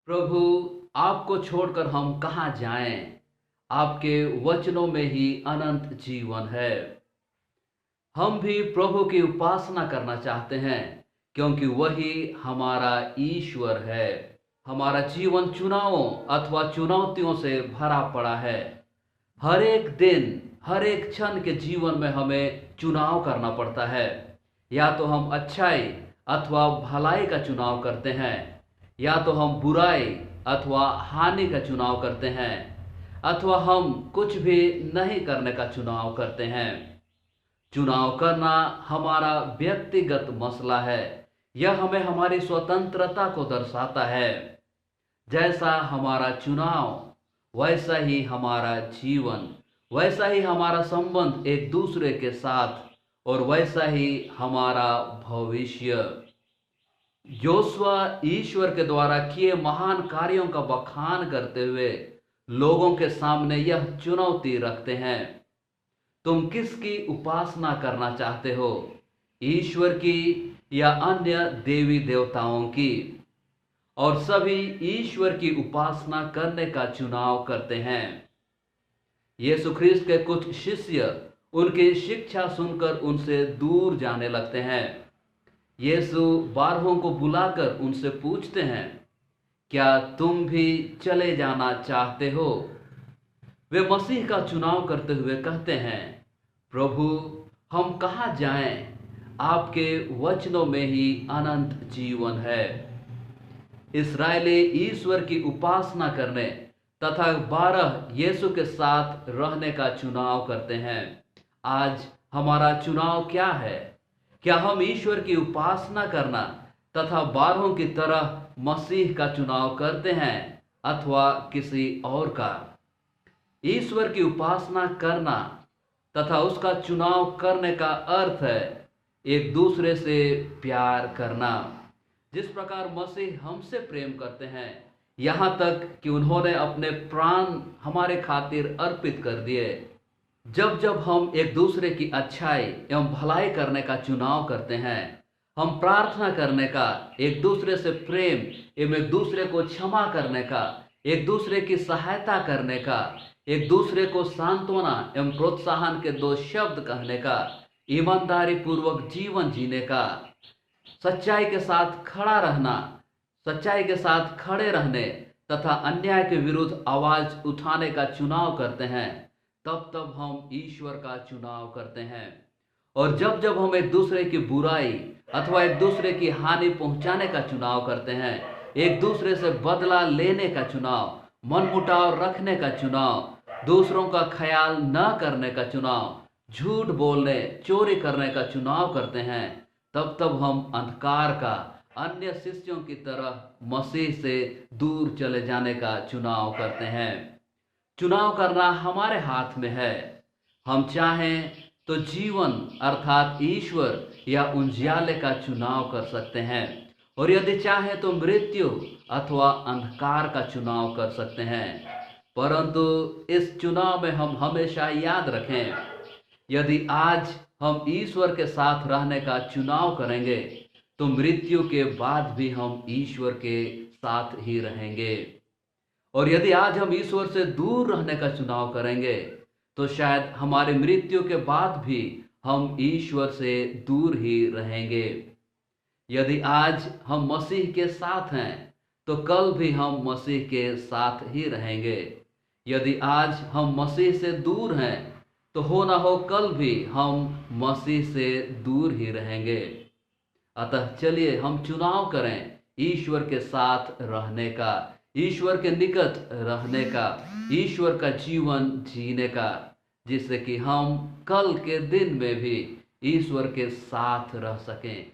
प्रभु, आपको छोड़कर हम कहाँ जाएं? आपके वचनों में ही अनंत जीवन है। हम भी प्रभु की उपासना करना चाहते हैं, क्योंकि वही हमारा ईश्वर है। हमारा जीवन चुनावों अथवा चुनौतियों से भरा पड़ा है। हर एक दिन, हर एक क्षण के जीवन में हमें चुनाव करना पड़ता है। या तो हम अच्छाई अथवा भलाई का चुनाव करते हैं, या तो हम बुराई अथवा हानि का चुनाव करते हैं, अथवा हम कुछ भी नहीं करने का चुनाव करते हैं। चुनाव करना हमारा व्यक्तिगत मसला है। यह हमें हमारी स्वतंत्रता को दर्शाता है। जैसा हमारा चुनाव, वैसा ही हमारा जीवन, वैसा ही हमारा संबंध एक दूसरे के साथ, और वैसा ही हमारा भविष्य। योशुआ ईश्वर के द्वारा किए महान कार्यों का बखान करते हुए लोगों के सामने यह चुनौती रखते हैं। तुम किसकी उपासना करना चाहते हो, ईश्वर की या अन्य देवी देवताओं की? और सभी ईश्वर की उपासना करने का चुनाव करते हैं। यीशु ख्रीस्त के कुछ शिष्य उनकी शिक्षा सुनकर उनसे दूर जाने लगते हैं। यीशु 12 को बुलाकर उनसे पूछते हैं, क्या तुम भी चले जाना चाहते हो? वे मसीह का चुनाव करते हुए कहते हैं, प्रभु, हम कहाँ जाएं? आपके वचनों में ही अनंत जीवन है। इस्राएली ईश्वर की उपासना करने तथा 12 यीशु के साथ रहने का चुनाव करते हैं। आज हमारा चुनाव क्या है? क्या हम ईश्वर की उपासना करना तथा 12 की तरह मसीह का चुनाव करते हैं, अथवा किसी और का? ईश्वर की उपासना करना तथा उसका चुनाव करने का अर्थ है एक दूसरे से प्यार करना। जिस प्रकार मसीह हमसे प्रेम करते हैं, यहाँ तक कि उन्होंने अपने प्राण हमारे खातिर अर्पित कर दिए। जब जब हम एक दूसरे की अच्छाई एवं भलाई करने का चुनाव करते हैं, हम प्रार्थना करने का, एक दूसरे से प्रेम एवं एक दूसरे को क्षमा करने का, एक दूसरे की सहायता करने का, एक दूसरे को सांत्वना एवं प्रोत्साहन के 2 शब्द कहने का, ईमानदारी पूर्वक जीवन जीने का, सच्चाई के साथ खड़ा रहना, सच्चाई के साथ खड़े रहने तथा अन्याय के विरुद्ध आवाज उठाने का चुनाव करते हैं, तब तब हम ईश्वर का चुनाव करते हैं। और जब जब हम एक दूसरे की बुराई अथवा एक दूसरे की हानि पहुंचाने का चुनाव करते हैं, एक दूसरे से बदला लेने का चुनाव, मनमुटाव रखने का चुनाव, दूसरों का ख्याल न करने का चुनाव, झूठ बोलने, चोरी करने का चुनाव करते हैं, तब तब हम अंधकार का, अन्य शिष्यों की तरह मसीह से दूर चले जाने का चुनाव करते हैं। चुनाव करना हमारे हाथ में है। हम चाहें तो जीवन अर्थात ईश्वर या उजियाले का चुनाव कर सकते हैं, और यदि चाहें तो मृत्यु अथवा अंधकार का चुनाव कर सकते हैं। परंतु इस चुनाव में हम हमेशा याद रखें, यदि आज हम ईश्वर के साथ रहने का चुनाव करेंगे, तो मृत्यु के बाद भी हम ईश्वर के साथ ही रहेंगे। और यदि आज हम ईश्वर से दूर रहने का चुनाव करेंगे, तो शायद हमारी मृत्यु के बाद भी हम ईश्वर से दूर ही रहेंगे। यदि आज हम मसीह के साथ हैं, तो कल भी हम मसीह के साथ ही रहेंगे। यदि आज हम मसीह से दूर हैं, तो हो ना हो कल भी हम मसीह से दूर ही रहेंगे। अतः चलिए हम चुनाव करें ईश्वर के साथ रहने का, ईश्वर के निकट रहने का, ईश्वर का जीवन जीने का, जिससे कि हम कल के दिन में भी ईश्वर के साथ रह सकें।